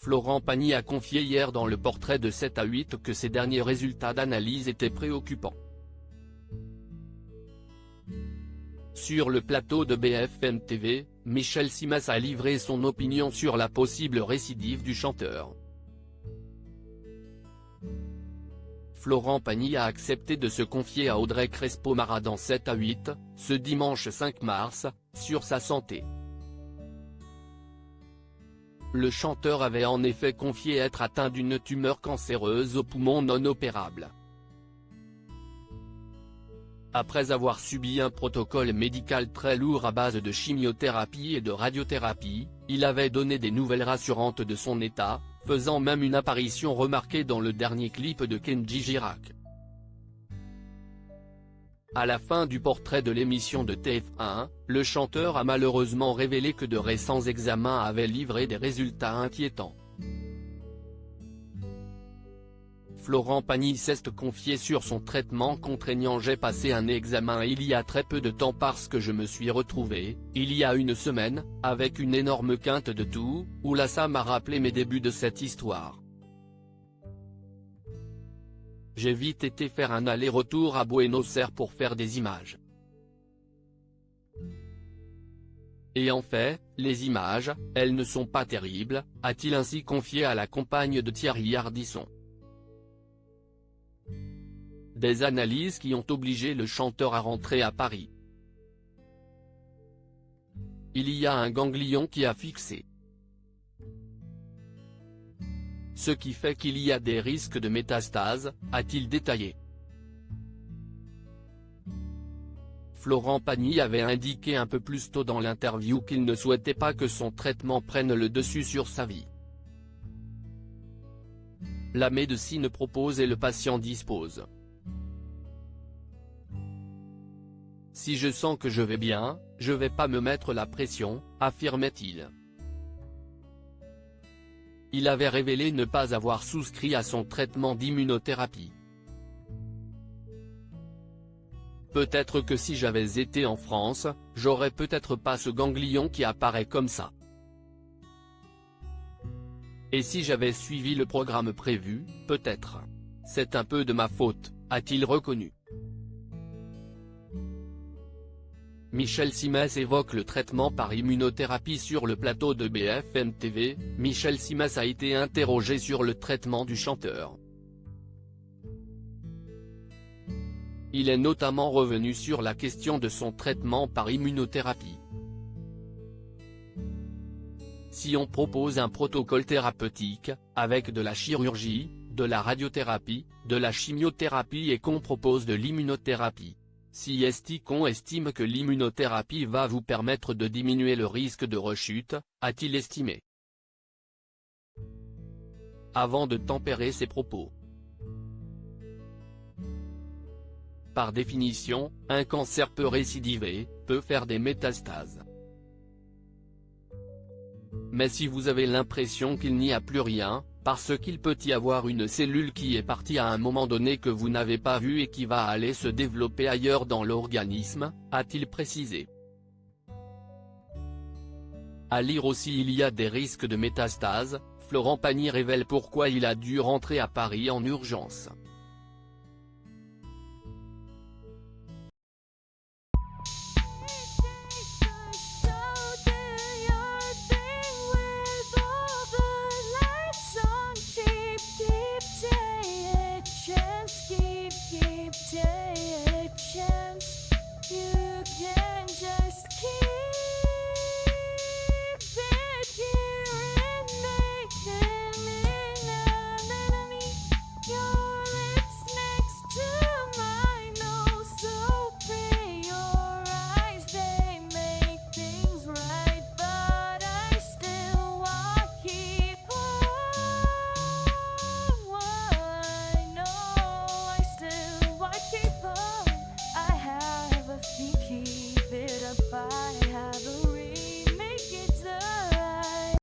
Florent Pagny a confié hier dans le portrait de 7 à 8 que ses derniers résultats d'analyse étaient préoccupants. Sur le plateau de BFM TV, Michel Simès a livré son opinion sur la possible récidive du chanteur. Florent Pagny a accepté de se confier à Audrey Crespo-Mara dans 7 à 8, ce dimanche 5 mars, sur sa santé. Le chanteur avait en effet confié être atteint d'une tumeur cancéreuse au poumon non opérable. Après avoir subi un protocole médical très lourd à base de chimiothérapie et de radiothérapie, il avait donné des nouvelles rassurantes de son état, faisant même une apparition remarquée dans le dernier clip de Kenji Girac. À la fin du portrait de l'émission de TF1, le chanteur a malheureusement révélé que de récents examens avaient livré des résultats inquiétants. Florent Pagny s'est confié sur son traitement contraignant. J'ai passé un examen il y a très peu de temps parce que je me suis retrouvé, il y a une semaine, avec une énorme quinte de toux, où là ça m'a rappelé mes débuts de cette histoire. J'ai vite été faire un aller-retour à Buenos Aires pour faire des images. Et en fait, les images, elles ne sont pas terribles, a-t-il ainsi confié à la compagne de Thierry Ardisson. Des analyses qui ont obligé le chanteur à rentrer à Paris. Il y a un ganglion qui a fixé. Ce qui fait qu'il y a des risques de métastase, a-t-il détaillé. Florent Pagny avait indiqué un peu plus tôt dans l'interview qu'il ne souhaitait pas que son traitement prenne le dessus sur sa vie. La médecine propose et le patient dispose. Si je sens que je vais bien, je vais pas me mettre la pression, affirmait-il. Il avait révélé ne pas avoir souscrit à son traitement d'immunothérapie. Peut-être que si j'avais été en France, j'aurais peut-être pas ce ganglion qui apparaît comme ça. Et si j'avais suivi le programme prévu, peut-être. C'est un peu de ma faute, a-t-il reconnu. Michel Simès évoque le traitement par immunothérapie sur le plateau de BFM TV. Michel Simès a été interrogé sur le traitement du chanteur. Il est notamment revenu sur la question de son traitement par immunothérapie. Si on propose un protocole thérapeutique, avec de la chirurgie, de la radiothérapie, de la chimiothérapie et qu'on propose de l'immunothérapie, si qu'on estime que l'immunothérapie va vous permettre de diminuer le risque de rechute, a-t-il estimé. Avant de tempérer ses propos. Par définition, un cancer peut récidiver, peut faire des métastases. Mais si vous avez l'impression qu'il n'y a plus rien, parce qu'il peut y avoir une cellule qui est partie à un moment donné que vous n'avez pas vue et qui va aller se développer ailleurs dans l'organisme, a-t-il précisé. À lire aussi il y a des risques de métastase, Florent Pagny révèle pourquoi il a dû rentrer à Paris en urgence.